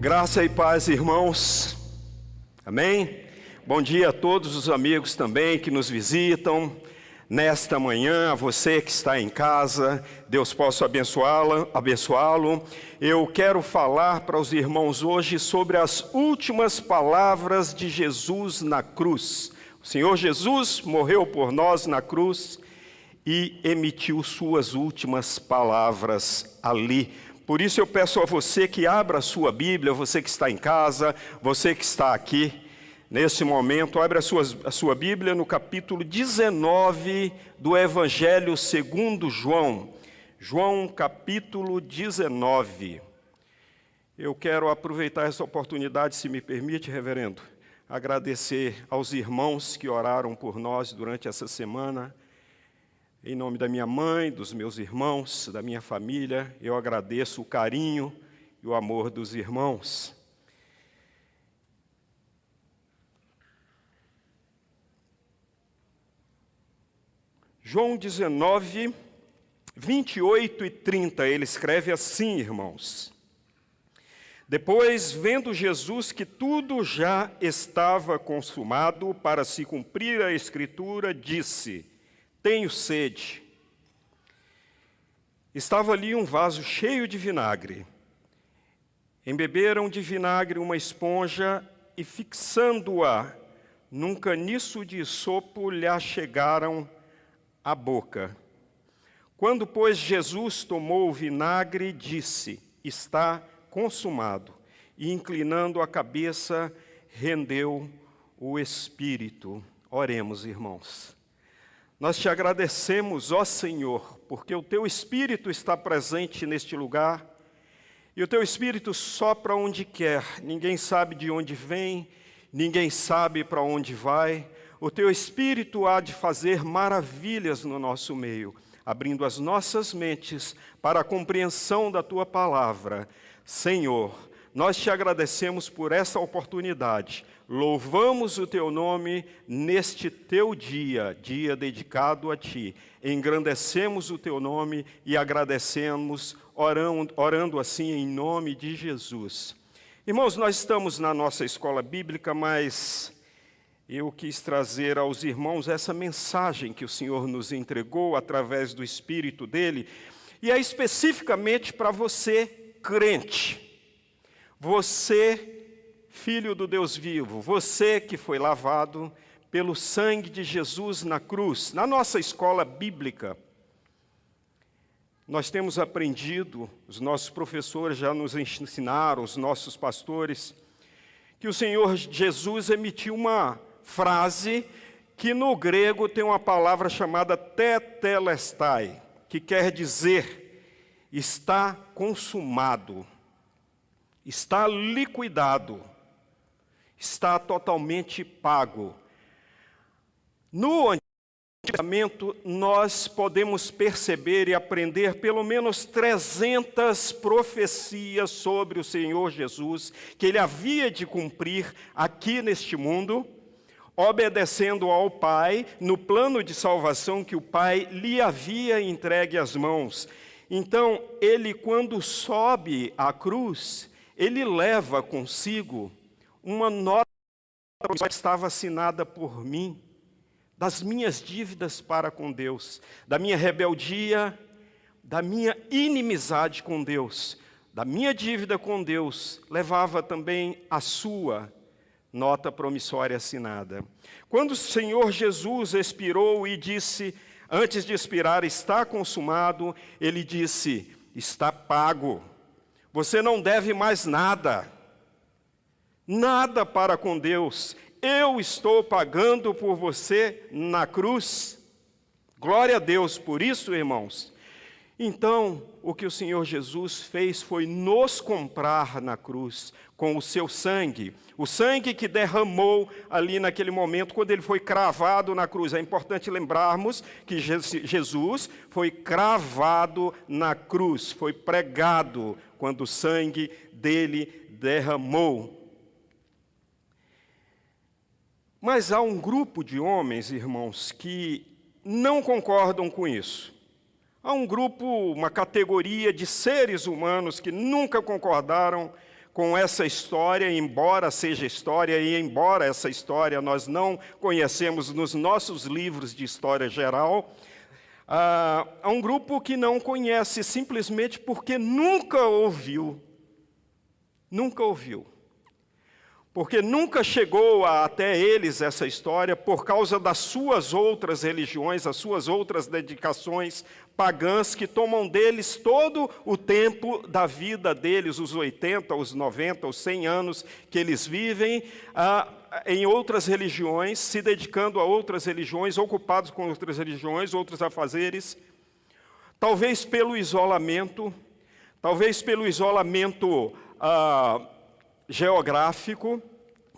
Graça e paz, irmãos. Amém? Bom dia a todos os amigos também que nos visitam nesta manhã, a você que está em casa. Deus possa abençoá-lo. Eu quero falar para os irmãos hoje sobre as últimas palavras de Jesus na cruz. O Senhor Jesus morreu por nós na cruz e emitiu suas últimas palavras ali. Por isso eu peço a você que abra a sua Bíblia, você que está em casa, você que está aqui, nesse momento, abra a sua Bíblia no capítulo 19 do Evangelho segundo João. João, capítulo 19. Eu quero aproveitar essa oportunidade, se me permite, reverendo, agradecer aos irmãos que oraram por nós durante essa semana. Em nome da minha mãe, dos meus irmãos, da minha família, eu agradeço o carinho e o amor dos irmãos. João 19, 28 e 30, ele escreve assim, irmãos. Depois, vendo Jesus que tudo já estava consumado para se cumprir a Escritura, disse: tenho sede. Estava ali um vaso cheio de vinagre. Embeberam de vinagre uma esponja e, fixando-a num caniço de sopo, lhe achegaram à boca. Quando, pois, Jesus tomou o vinagre, disse: está consumado. E, inclinando a cabeça, rendeu o Espírito. Oremos, irmãos. Nós te agradecemos, ó Senhor, porque o Teu Espírito está presente neste lugar, e o Teu Espírito sopra onde quer, ninguém sabe de onde vem, ninguém sabe para onde vai. O Teu Espírito há de fazer maravilhas no nosso meio, abrindo as nossas mentes para a compreensão da Tua palavra. Senhor, nós te agradecemos por essa oportunidade. Louvamos o Teu nome neste Teu dia, dia dedicado a Ti. Engrandecemos o Teu nome e agradecemos, orando assim em nome de Jesus. Irmãos, nós estamos na nossa escola bíblica, mas eu quis trazer aos irmãos essa mensagem que o Senhor nos entregou através do Espírito dEle, e é especificamente para você, crente. Você, filho do Deus vivo, você que foi lavado pelo sangue de Jesus na cruz. Na nossa escola bíblica, nós temos aprendido, os nossos professores já nos ensinaram, os nossos pastores, que o Senhor Jesus emitiu uma frase que no grego tem uma palavra chamada tetelestai, que quer dizer, está consumado, está liquidado, está totalmente pago. No Antigo Testamento, nós podemos perceber e aprender pelo menos 300 profecias sobre o Senhor Jesus, que Ele havia de cumprir aqui neste mundo, obedecendo ao Pai, no plano de salvação que o Pai lhe havia entregue às mãos. Então, Ele, quando sobe à cruz, Ele leva consigo uma nota que estava assinada por mim, das minhas dívidas para com Deus, da minha rebeldia, da minha inimizade com Deus, da minha dívida com Deus, levava também a sua nota promissória assinada. Quando o Senhor Jesus expirou e disse, antes de expirar, está consumado, Ele disse, está pago. Você não deve mais nada. Nada para com Deus. Eu estou pagando por você na cruz. Glória a Deus por isso, irmãos. Então, o que o Senhor Jesus fez foi nos comprar na cruz com o seu sangue. O sangue que derramou ali naquele momento, quando ele foi cravado na cruz. É importante lembrarmos que Jesus foi cravado na cruz, foi pregado quando o sangue dele derramou. Mas há um grupo de homens, irmãos, que não concordam com isso. Há um grupo, uma categoria de seres humanos que nunca concordaram com essa história, embora seja história, e embora essa história nós não conhecemos nos nossos livros de história geral, há um grupo que não conhece simplesmente porque nunca ouviu. Nunca ouviu. Porque nunca chegou até eles essa história por causa das suas outras religiões, as suas outras dedicações pagãs que tomam deles todo o tempo da vida deles, os 80, os 90, os 100 anos que eles vivem em outras religiões, se dedicando a outras religiões, ocupados com outras religiões, outros afazeres, talvez pelo isolamento geográfico,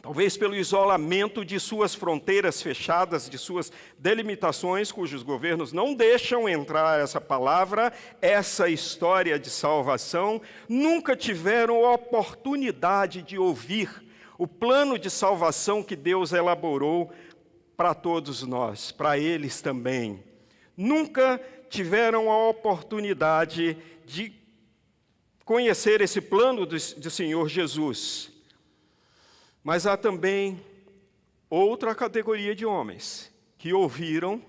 talvez pelo isolamento de suas fronteiras fechadas, de suas delimitações, cujos governos não deixam entrar essa palavra, essa história de salvação, nunca tiveram oportunidade de ouvir o plano de salvação que Deus elaborou para todos nós, para eles também. Nunca tiveram a oportunidade de conhecer esse plano do Senhor Jesus. Mas há também outra categoria de homens que ouviram,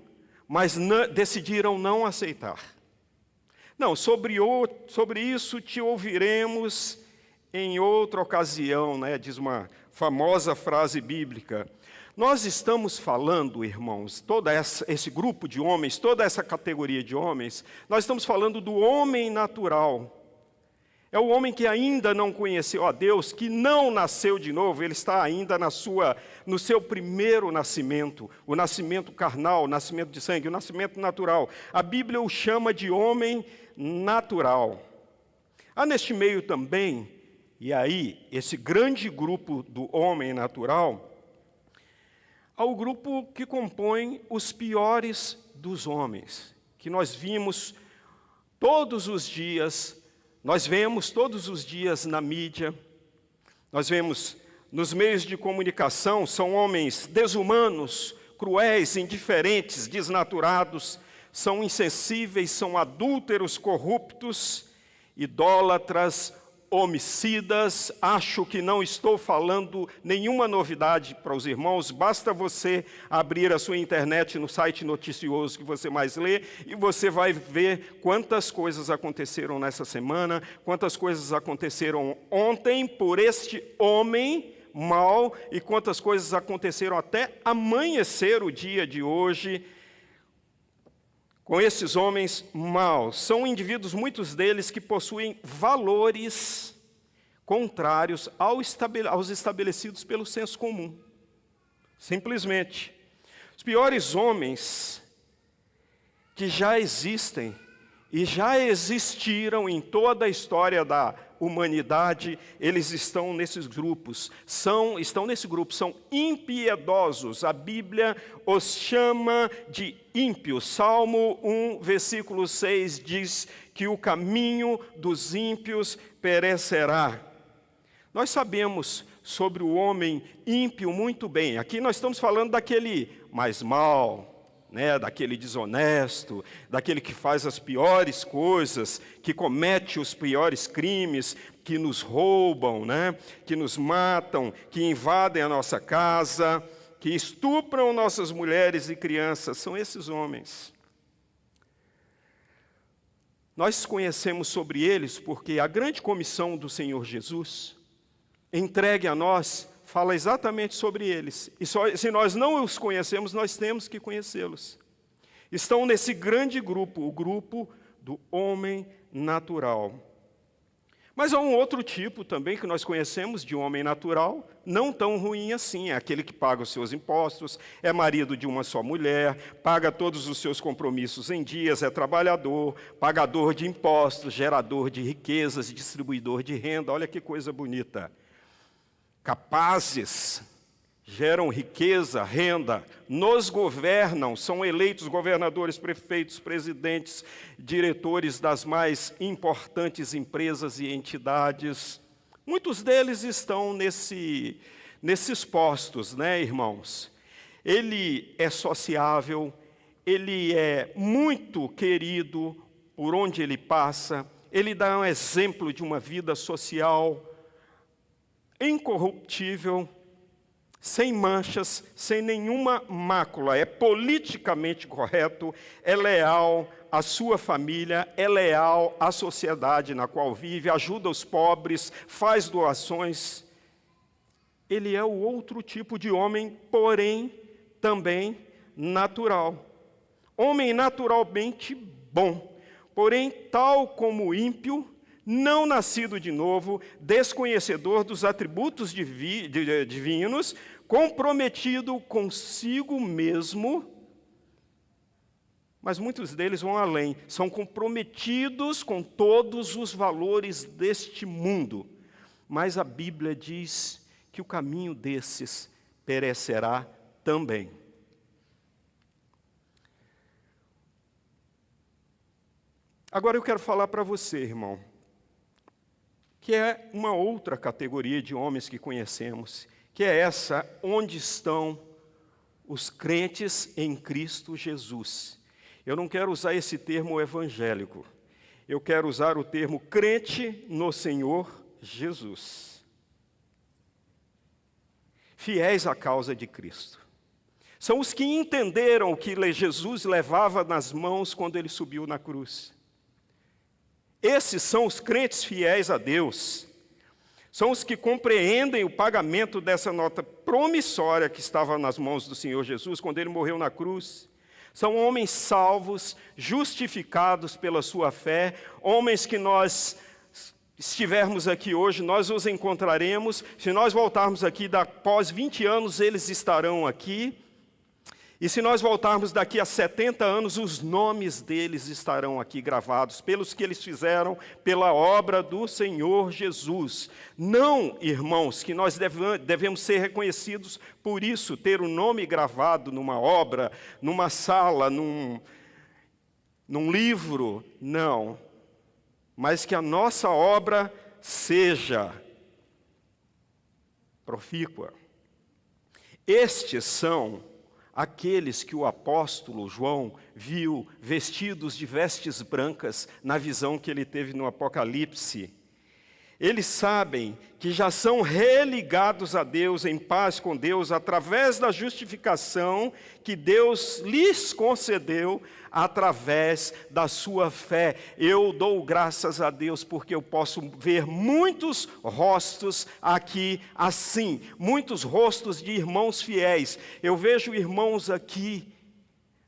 mas decidiram não aceitar. Não, sobre isso te ouviremos em outra ocasião, né? Diz uma famosa frase bíblica. Nós estamos falando, irmãos, todo esse grupo de homens, toda essa categoria de homens, nós estamos falando do homem natural. É o homem que ainda não conheceu a Deus, que não nasceu de novo, ele está ainda no seu primeiro nascimento, o nascimento carnal, o nascimento de sangue, o nascimento natural. A Bíblia o chama de homem natural. Há neste meio também, e aí, esse grande grupo do homem natural, há o grupo que compõe os piores dos homens, que nós vimos todos os dias. Nós vemos todos os dias na mídia, nós vemos nos meios de comunicação, são homens desumanos, cruéis, indiferentes, desnaturados, são insensíveis, são adúlteros, corruptos, idólatras, homicidas. Acho que não estou falando nenhuma novidade para os irmãos, basta você abrir a sua internet no site noticioso que você mais lê, e você vai ver quantas coisas aconteceram nessa semana, quantas coisas aconteceram ontem por este homem mau, e quantas coisas aconteceram até amanhecer o dia de hoje, com esses homens maus. São indivíduos, muitos deles, que possuem valores contrários aos estabelecidos pelo senso comum. Simplesmente. Os piores homens que já existem e já existiram em toda a história da humanidade, eles estão nesses grupos, estão nesse grupo, são impiedosos. A Bíblia os chama de ímpios. Salmo 1, versículo 6 diz que o caminho dos ímpios perecerá. Nós sabemos sobre o homem ímpio muito bem. Aqui nós estamos falando daquele mais mau, daquele desonesto, daquele que faz as piores coisas, que comete os piores crimes, que nos roubam, que nos matam, que invadem a nossa casa, que estupram nossas mulheres e crianças. São esses homens. Nós conhecemos sobre eles porque a grande comissão do Senhor Jesus, entregue a nós, fala exatamente sobre eles. E se nós não os conhecemos, nós temos que conhecê-los. Estão nesse grande grupo, o grupo do homem natural. Mas há um outro tipo também que nós conhecemos de homem natural, não tão ruim assim. É aquele que paga os seus impostos, é marido de uma só mulher, paga todos os seus compromissos em dias, é trabalhador, pagador de impostos, gerador de riquezas, distribuidor de renda. Olha que coisa bonita. Capazes, geram riqueza, renda, nos governam, são eleitos governadores, prefeitos, presidentes, diretores das mais importantes empresas e entidades. Muitos deles estão nesses postos, irmãos? Ele é sociável, ele é muito querido por onde ele passa, ele dá um exemplo de uma vida social incorruptível, sem manchas, sem nenhuma mácula, é politicamente correto, é leal à sua família, é leal à sociedade na qual vive, ajuda os pobres, faz doações. Ele é o outro tipo de homem, porém também natural. Homem naturalmente bom, porém tal como o ímpio, não nascido de novo, desconhecedor dos atributos divinos, comprometido consigo mesmo, mas muitos deles vão além, são comprometidos com todos os valores deste mundo. Mas a Bíblia diz que o caminho desses perecerá também. Agora eu quero falar para você, irmão, que é uma outra categoria de homens que conhecemos, que é essa onde estão os crentes em Cristo Jesus. Eu não quero usar esse termo evangélico, eu quero usar o termo crente no Senhor Jesus. Fiéis à causa de Cristo. São os que entenderam o que Jesus levava nas mãos quando ele subiu na cruz. Esses são os crentes fiéis a Deus. São os que compreendem o pagamento dessa nota promissória que estava nas mãos do Senhor Jesus quando ele morreu na cruz. São homens salvos, justificados pela sua fé, homens que nós estivermos aqui hoje, nós os encontraremos. Se nós voltarmos aqui após 20 anos, eles estarão aqui. E se nós voltarmos daqui a 70 anos, os nomes deles estarão aqui gravados, pelos que eles fizeram, pela obra do Senhor Jesus. Não, irmãos, que nós devemos ser reconhecidos por isso, ter o nome gravado numa obra, numa sala, num livro, não. Mas que a nossa obra seja profícua. Estes são aqueles que o apóstolo João viu vestidos de vestes brancas na visão que ele teve no Apocalipse. Eles sabem que já são religados a Deus, em paz com Deus, através da justificação que Deus lhes concedeu através da sua fé. Eu dou graças a Deus porque eu posso ver muitos rostos aqui assim, muitos rostos de irmãos fiéis. Eu vejo irmãos aqui,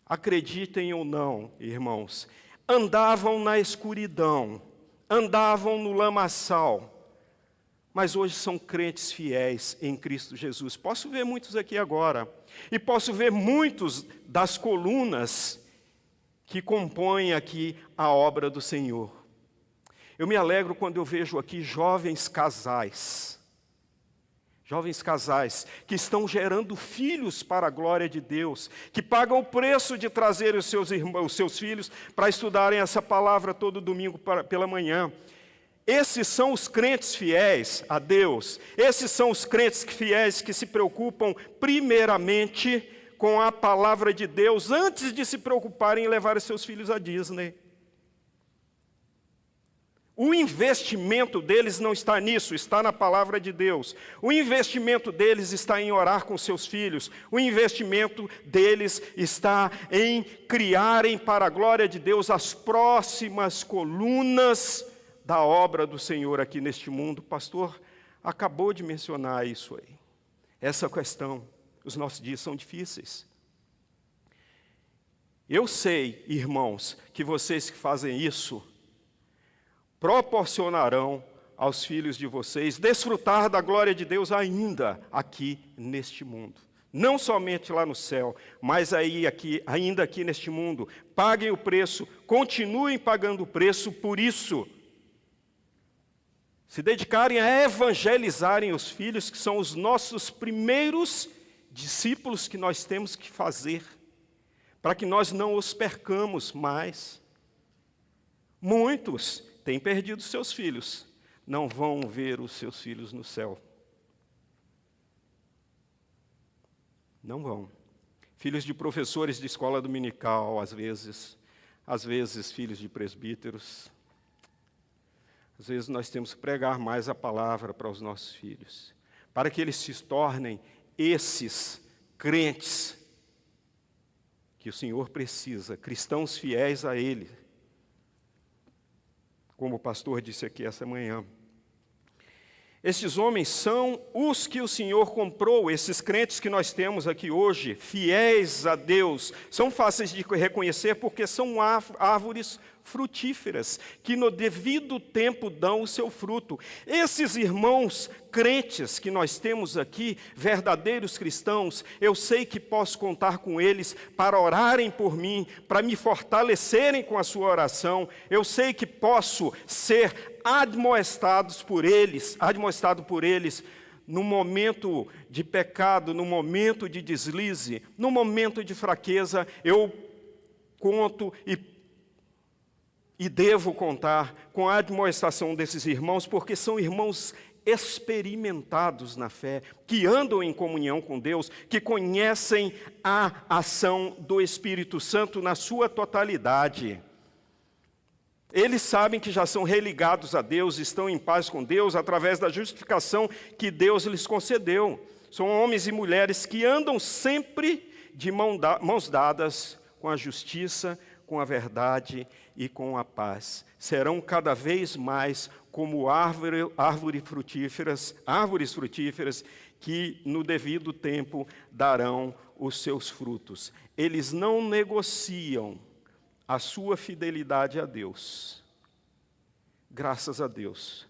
acreditem ou não, irmãos, andavam na escuridão, andavam no lamaçal, mas hoje são crentes fiéis em Cristo Jesus. Posso ver muitos aqui agora, e posso ver muitos das colunas que compõem aqui a obra do Senhor. Eu me alegro quando eu vejo aqui jovens casais que estão gerando filhos para a glória de Deus, que pagam o preço de trazer os seus filhos para estudarem essa palavra todo domingo pela manhã. Esses são os crentes fiéis a Deus, esses são os crentes fiéis que se preocupam primeiramente com a palavra de Deus, antes de se preocuparem em levar os seus filhos à Disney. O investimento deles não está nisso, está na palavra de Deus. O investimento deles está em orar com seus filhos. O investimento deles está em criarem para a glória de Deus as próximas colunas da obra do Senhor aqui neste mundo. O pastor acabou de mencionar isso aí. Essa questão, os nossos dias são difíceis. Eu sei, irmãos, que vocês que fazem isso proporcionarão aos filhos de vocês desfrutar da glória de Deus ainda aqui neste mundo. Não somente lá no céu, mas ainda aqui neste mundo. Paguem o preço, continuem pagando o preço por isso. Se dedicarem a evangelizarem os filhos, que são os nossos primeiros discípulos que nós temos que fazer, para que nós não os percamos mais. Muitos têm perdido seus filhos, não vão ver os seus filhos no céu. Não vão. Filhos de professores de escola dominical, às vezes filhos de presbíteros. Às vezes nós temos que pregar mais a palavra para os nossos filhos. para que eles se tornem esses crentes que o Senhor precisa, cristãos fiéis a Ele. Como o pastor disse aqui essa manhã. Estes homens são os que o Senhor comprou, esses crentes que nós temos aqui hoje, fiéis a Deus. São fáceis de reconhecer porque são árvores frutíferas, que no devido tempo dão o seu fruto. Esses irmãos crentes que nós temos aqui, verdadeiros cristãos, eu sei que posso contar com eles para orarem por mim, para me fortalecerem com a sua oração. Eu sei que posso ser admoestado por eles no momento de pecado, no momento de deslize, no momento de fraqueza. Eu conto e devo contar com a admoestação desses irmãos, porque são irmãos experimentados na fé, que andam em comunhão com Deus, que conhecem a ação do Espírito Santo na sua totalidade. Eles sabem que já são religados a Deus, estão em paz com Deus através da justificação que Deus lhes concedeu. São homens e mulheres que andam sempre de mãos dadas com a justiça, com a verdade e com a paz. Serão cada vez mais como árvores frutíferas que no devido tempo darão os seus frutos. Eles não negociam a sua fidelidade a Deus. Graças a Deus.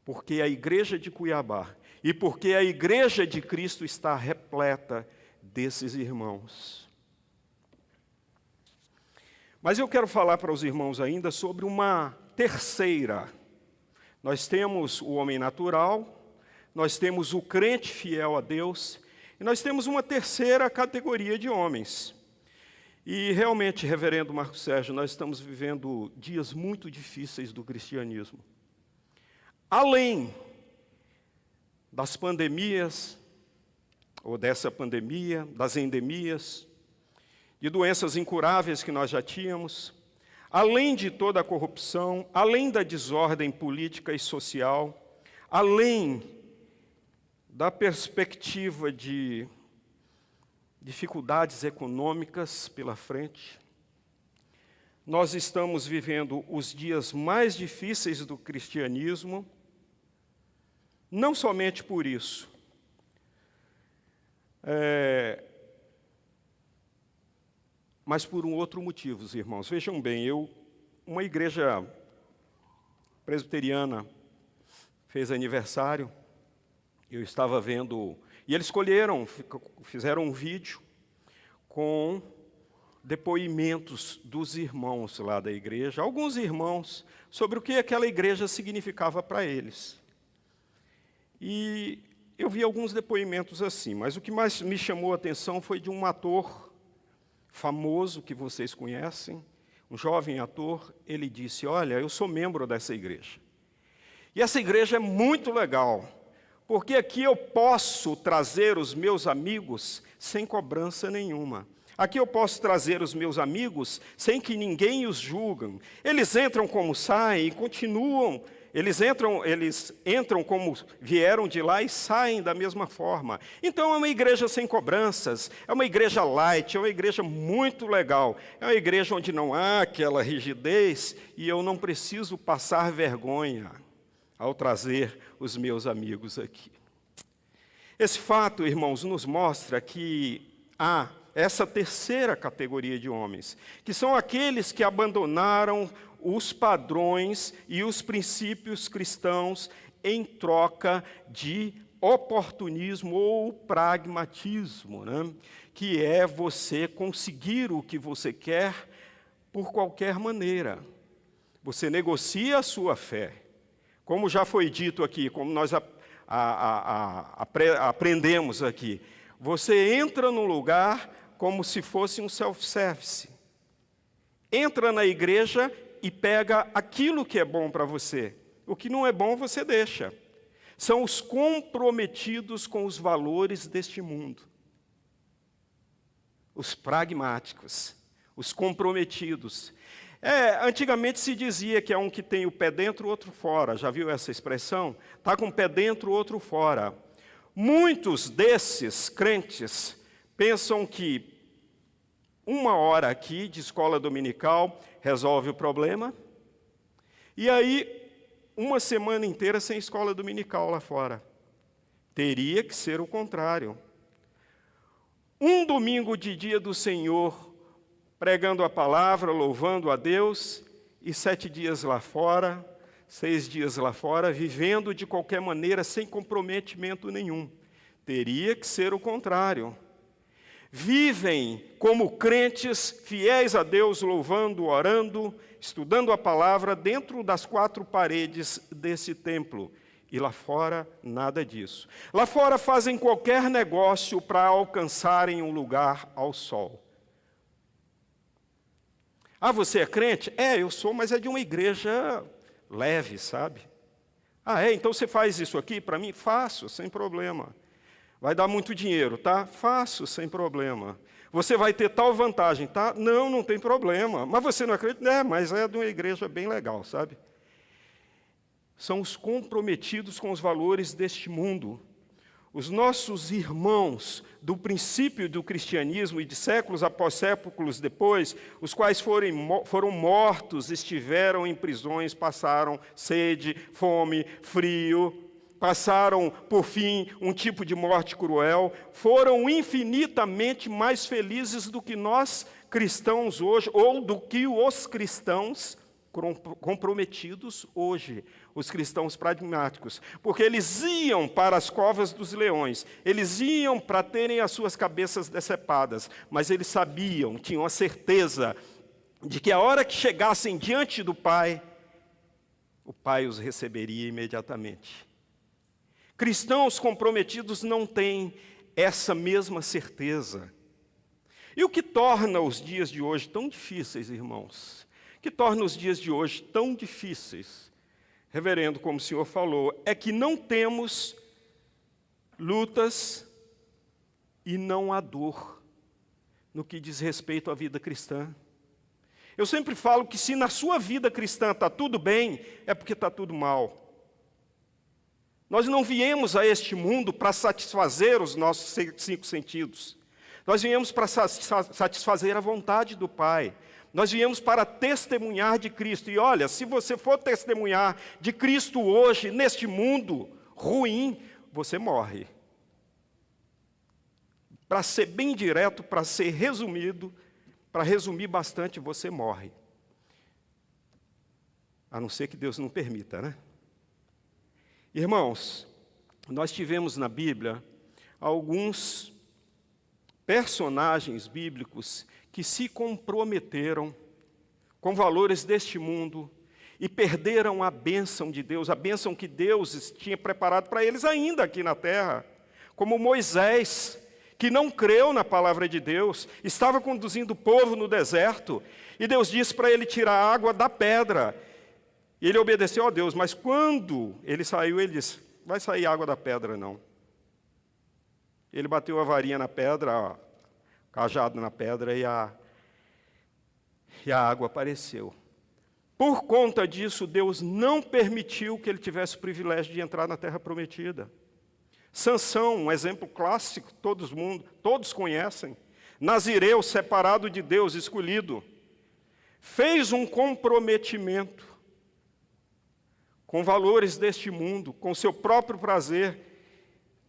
Porque a igreja de Cuiabá e porque a igreja de Cristo está repleta desses irmãos. Mas eu quero falar para os irmãos ainda sobre uma terceira. Nós temos o homem natural, nós temos o crente fiel a Deus, e nós temos uma terceira categoria de homens. E realmente, reverendo Marcos Sérgio, nós estamos vivendo dias muito difíceis do cristianismo. Além das pandemias, ou dessa pandemia, das endemias, de doenças incuráveis que nós já tínhamos, além de toda a corrupção, além da desordem política e social, além da perspectiva de dificuldades econômicas pela frente, nós estamos vivendo os dias mais difíceis do cristianismo, não somente por isso, mas por um outro motivo, irmãos. Vejam bem, uma igreja presbiteriana fez aniversário, eu estava vendo, e eles fizeram um vídeo com depoimentos dos irmãos lá da igreja, alguns irmãos, sobre o que aquela igreja significava para eles. E eu vi alguns depoimentos assim, mas o que mais me chamou a atenção foi de um ator famoso que vocês conhecem, um jovem ator. Ele disse: olha, eu sou membro dessa igreja. E essa igreja é muito legal, porque aqui eu posso trazer os meus amigos sem cobrança nenhuma. Aqui eu posso trazer os meus amigos sem que ninguém os julgue. Eles entram como saem e continuam. Eles entram como vieram de lá e saem da mesma forma. Então é uma igreja sem cobranças, é uma igreja light, é uma igreja muito legal. É uma igreja onde não há aquela rigidez e eu não preciso passar vergonha ao trazer os meus amigos aqui. Esse fato, irmãos, nos mostra que há essa terceira categoria de homens, que são aqueles que abandonaram os padrões e os princípios cristãos em troca de oportunismo ou pragmatismo, né? Que é você conseguir o que você quer por qualquer maneira. Você negocia a sua fé. Como já foi dito aqui, como nós aprendemos aqui, você entra no lugar como se fosse um self-service. Entra na igreja e pega aquilo que é bom para você. O que não é bom, você deixa. São os comprometidos com os valores deste mundo. Os pragmáticos, os comprometidos. Antigamente se dizia que é um que tem o pé dentro, o outro fora. Já viu essa expressão? Está com o pé dentro, o outro fora. Muitos desses crentes pensam que 1 hora aqui de escola dominical resolve o problema, e aí 1 semana inteira sem escola dominical lá fora. Teria que ser o contrário. Um domingo de dia do Senhor, pregando a palavra, louvando a Deus, e 7 dias lá fora, 6 dias lá fora, vivendo de qualquer maneira, sem comprometimento nenhum. Teria que ser o contrário. Vivem como crentes fiéis a Deus, louvando, orando, estudando a palavra dentro das 4 paredes desse templo. E lá fora, nada disso. Lá fora fazem qualquer negócio para alcançarem um lugar ao sol. Ah, você é crente? É, eu sou, mas é de uma igreja leve, sabe? Ah, é? Então você faz isso aqui para mim? Faço, sem problema. Vai dar muito dinheiro, tá? Faço, sem problema. Você vai ter tal vantagem, tá? Não, não tem problema. Mas você não acredita? É, mas é de uma igreja bem legal, sabe? São os comprometidos com os valores deste mundo. Os nossos irmãos do princípio do cristianismo e de séculos após séculos depois, os quais foram mortos, estiveram em prisões, passaram sede, fome, frio, passaram, por fim, um tipo de morte cruel, foram infinitamente mais felizes do que nós cristãos hoje, ou do que os cristãos comprometidos hoje, os cristãos pragmáticos, porque eles iam para as covas dos leões, eles iam para terem as suas cabeças decepadas, mas eles sabiam, tinham a certeza de que a hora que chegassem diante do Pai, o Pai os receberia imediatamente. Cristãos comprometidos não têm essa mesma certeza. E o que torna os dias de hoje tão difíceis, irmãos? O que torna os dias de hoje tão difíceis, reverendo, como o senhor falou, é que não temos lutas e não há dor no que diz respeito à vida cristã. Eu sempre falo que se na sua vida cristã está tudo bem, é porque está tudo mal. Nós não viemos a este mundo para satisfazer os nossos 5 sentidos. Nós viemos para satisfazer a vontade do Pai. Nós viemos para testemunhar de Cristo. E olha, se você for testemunhar de Cristo hoje, neste mundo ruim, você morre. Para ser bem direto, para ser resumido, para resumir bastante, você morre. A não ser que Deus não permita, né? Irmãos, nós tivemos na Bíblia alguns personagens bíblicos que se comprometeram com valores deste mundo e perderam a bênção de Deus, a bênção que Deus tinha preparado para eles ainda aqui na terra, como Moisés, que não creu na palavra de Deus, estava conduzindo o povo no deserto, e Deus disse para ele tirar a água da pedra. E ele obedeceu a Deus, mas quando ele saiu, ele disse, vai sair água da pedra, não. Ele bateu a varinha na pedra, cajado na pedra, e a água apareceu. Por conta disso, Deus não permitiu que ele tivesse o privilégio de entrar na terra prometida. Sansão, um exemplo clássico, todos conhecem. Nazireu, separado de Deus, escolhido, fez um comprometimento com valores deste mundo, com seu próprio prazer,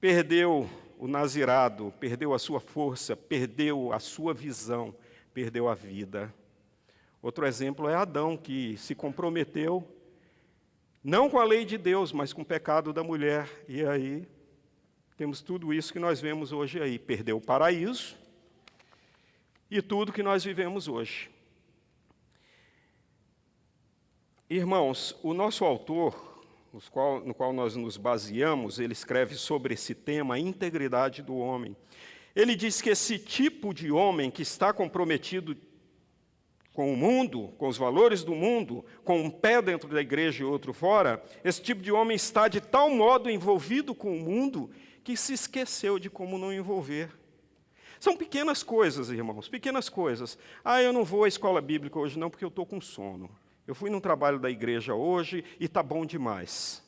perdeu o nazirado, perdeu a sua força, perdeu a sua visão, perdeu a vida. Outro exemplo é Adão, que se comprometeu, não com a lei de Deus, mas com o pecado da mulher. E aí, temos tudo isso que nós vemos hoje aí. Perdeu o paraíso e tudo que nós vivemos hoje. Irmãos, o nosso autor, no qual nós nos baseamos, ele escreve sobre esse tema, a integridade do homem. Ele diz que esse tipo de homem que está comprometido com o mundo, com os valores do mundo, com um pé dentro da igreja e outro fora, esse tipo de homem está de tal modo envolvido com o mundo que se esqueceu de como não envolver. São pequenas coisas, irmãos, pequenas coisas. Ah, eu não vou à escola bíblica hoje não, porque eu estou com sono. Eu fui num trabalho da igreja hoje e está bom demais.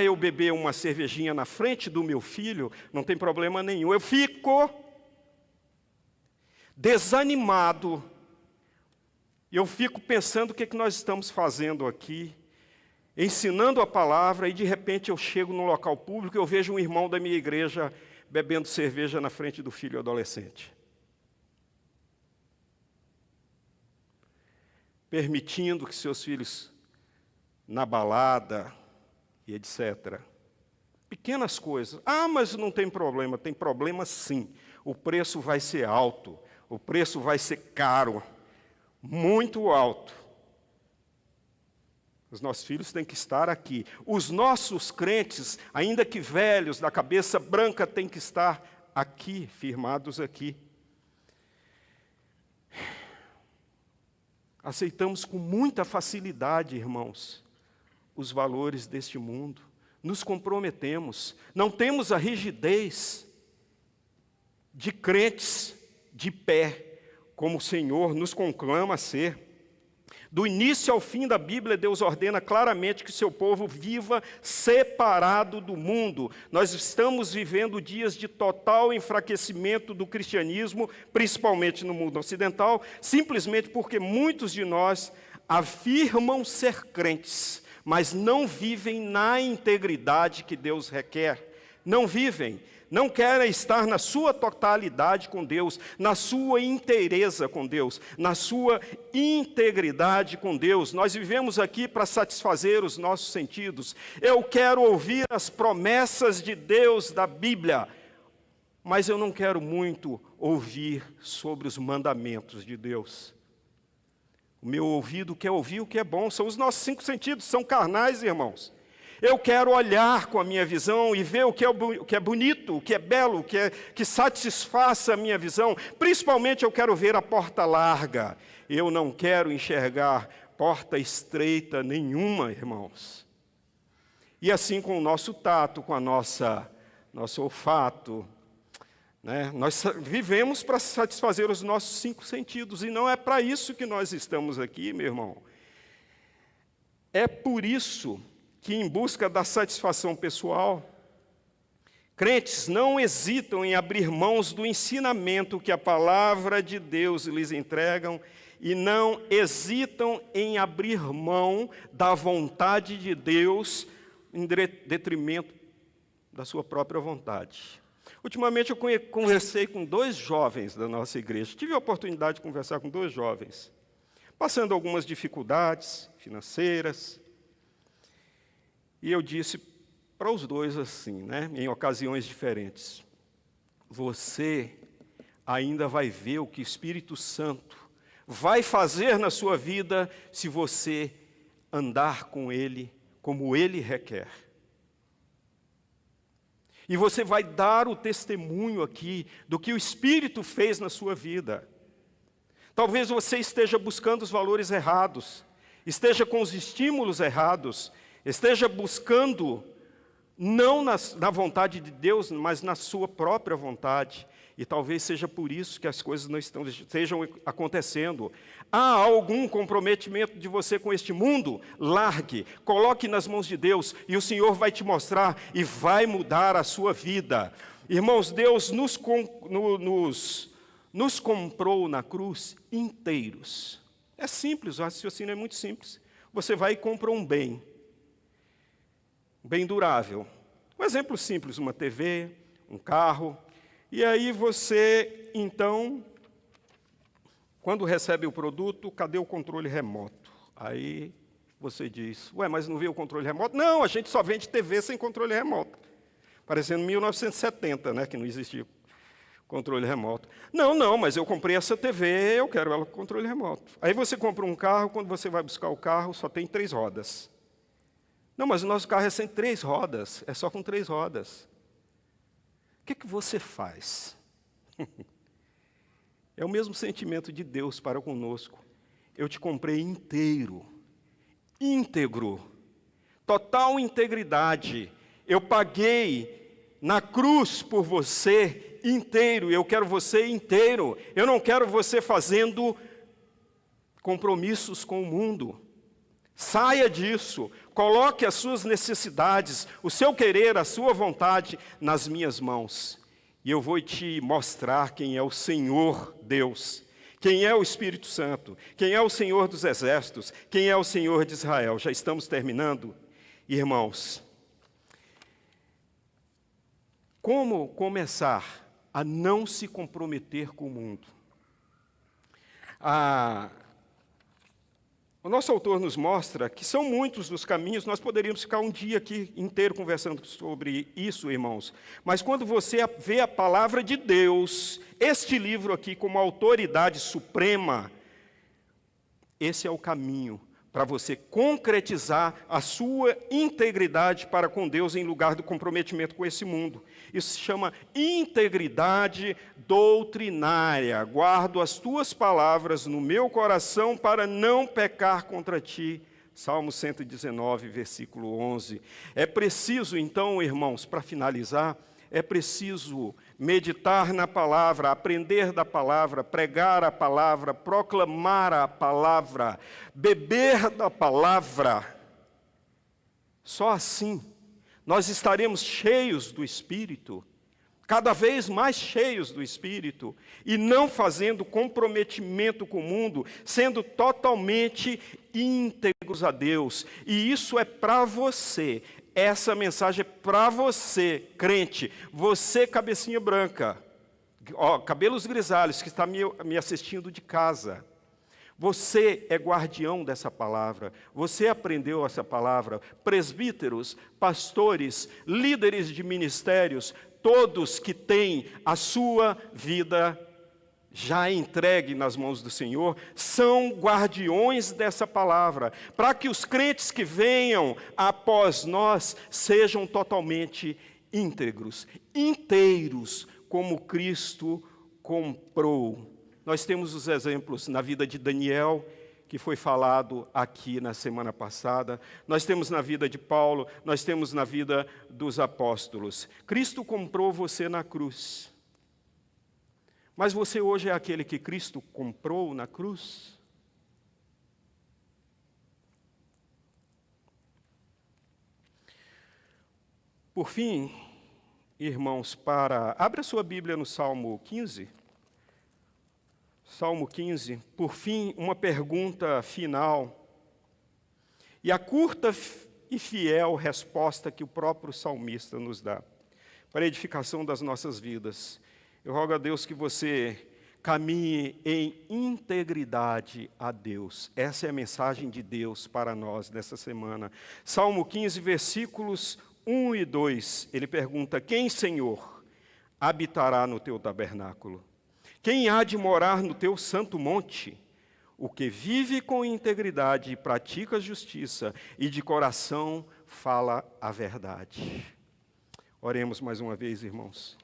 eu beber uma cervejinha na frente do meu filho, não tem problema nenhum. Eu fico desanimado. Eu fico pensando o que nós estamos fazendo aqui, ensinando a palavra, e de repente eu chego num local público e eu vejo um irmão da minha igreja bebendo cerveja na frente do filho adolescente. Permitindo que seus filhos, na balada e etc. Pequenas coisas. Mas não tem problema. Tem problema sim. O preço vai ser alto. O preço vai ser caro. Muito alto. Os nossos filhos têm que estar aqui. Os nossos crentes, ainda que velhos, da cabeça branca, têm que estar aqui, firmados aqui. Aceitamos com muita facilidade, irmãos, os valores deste mundo. Nos comprometemos. Não temos a rigidez de crentes de pé, como o Senhor nos conclama a ser. Do início ao fim da Bíblia, Deus ordena claramente que seu povo viva separado do mundo. Nós estamos vivendo dias de total enfraquecimento do cristianismo, principalmente no mundo ocidental, simplesmente porque muitos de nós afirmam ser crentes, mas não vivem na integridade que Deus requer. Não vivem. Não querem estar na sua totalidade com Deus, na sua inteireza com Deus, na sua integridade com Deus. Nós vivemos aqui para satisfazer os nossos sentidos. Eu quero ouvir as promessas de Deus da Bíblia, mas eu não quero muito ouvir sobre os mandamentos de Deus. O meu ouvido quer ouvir o que é bom. São os nossos 5 sentidos, são carnais, irmãos. Eu quero olhar com a minha visão e ver o que é bonito, o que é belo, que satisfaça a minha visão. Principalmente eu quero ver a porta larga. Eu não quero enxergar porta estreita nenhuma, irmãos. E assim com o nosso tato, com a nosso olfato, né? Nós vivemos para satisfazer os nossos 5 sentidos. E não é para isso que nós estamos aqui, meu irmão. É por isso que, em busca da satisfação pessoal, crentes não hesitam em abrir mãos do ensinamento que a palavra de Deus lhes entregam e não hesitam em abrir mão da vontade de Deus em detrimento da sua própria vontade. Ultimamente eu conversei com 2 jovens da nossa igreja. Tive a oportunidade de conversar com 2 jovens, passando algumas dificuldades financeiras. E eu disse para os 2 assim, né, em ocasiões diferentes: você ainda vai ver o que o Espírito Santo vai fazer na sua vida se você andar com Ele como Ele requer. E você vai dar o testemunho aqui do que o Espírito fez na sua vida. Talvez você esteja buscando os valores errados, esteja com os estímulos errados, esteja buscando não na vontade de Deus, mas na sua própria vontade. E talvez seja por isso que as coisas não estejam acontecendo. Há algum comprometimento de você com este mundo? Largue, coloque nas mãos de Deus, e o Senhor vai te mostrar e vai mudar a sua vida. Irmãos, Deus nos comprou na cruz inteiros. É simples, o raciocínio é muito simples. Você vai e compra um bem durável. Um exemplo simples, uma TV, um carro. E aí você, então, quando recebe o produto, cadê o controle remoto? Aí você diz, mas não veio o controle remoto? Não, a gente só vende TV sem controle remoto. Parecendo 1970, né, que não existia controle remoto. Não, mas eu comprei essa TV, eu quero ela com controle remoto. Aí você compra um carro, quando você vai buscar o carro, só tem 3 rodas. Não, mas o nosso carro é sem 3 rodas, é só com 3 rodas. O que você faz? É o mesmo sentimento de Deus para conosco. Eu te comprei inteiro, íntegro, total integridade. Eu paguei na cruz por você inteiro, eu quero você inteiro. Eu não quero você fazendo compromissos com o mundo, Saia disso, coloque as suas necessidades, o seu querer, a sua vontade nas minhas mãos. E eu vou te mostrar quem é o Senhor Deus, quem é o Espírito Santo, quem é o Senhor dos Exércitos, quem é o Senhor de Israel. Já estamos terminando, irmãos. Como começar a não se comprometer com o mundo? O nosso autor nos mostra que são muitos os caminhos, nós poderíamos ficar um dia aqui inteiro conversando sobre isso, irmãos. Mas quando você vê a palavra de Deus, este livro aqui como autoridade suprema, esse é o caminho para você concretizar a sua integridade para com Deus em lugar do comprometimento com esse mundo. Isso se chama integridade doutrinária. Guardo as tuas palavras no meu coração para não pecar contra ti. Salmo 119, versículo 11. É preciso, então, irmãos, para finalizar, é preciso meditar na palavra, aprender da palavra, pregar a palavra, proclamar a palavra, beber da palavra. Só assim nós estaremos cheios do Espírito, cada vez mais cheios do Espírito, e não fazendo comprometimento com o mundo, sendo totalmente íntegros a Deus. E isso é para você. Essa mensagem é para você, crente, você cabecinha branca, cabelos grisalhos, que está me assistindo de casa. Você é guardião dessa palavra, você aprendeu essa palavra. Presbíteros, pastores, líderes de ministérios, todos que têm a sua vida já entregue nas mãos do Senhor, são guardiões dessa palavra, para que os crentes que venham após nós sejam totalmente íntegros, inteiros, como Cristo comprou. Nós temos os exemplos na vida de Daniel, que foi falado aqui na semana passada. Nós temos na vida de Paulo, nós temos na vida dos apóstolos. Cristo comprou você na cruz. Mas você hoje é aquele que Cristo comprou na cruz? Por fim, irmãos, abra sua Bíblia no Salmo 15. Salmo 15. Por fim, uma pergunta final. E a curta e fiel resposta que o próprio salmista nos dá, para a edificação das nossas vidas. Eu rogo a Deus que você caminhe em integridade a Deus. Essa é a mensagem de Deus para nós nessa semana. Salmo 15, versículos 1 e 2. Ele pergunta: quem, Senhor, habitará no teu tabernáculo? Quem há de morar no teu santo monte? O que vive com integridade e pratica justiça, e de coração fala a verdade. Oremos mais uma vez, irmãos.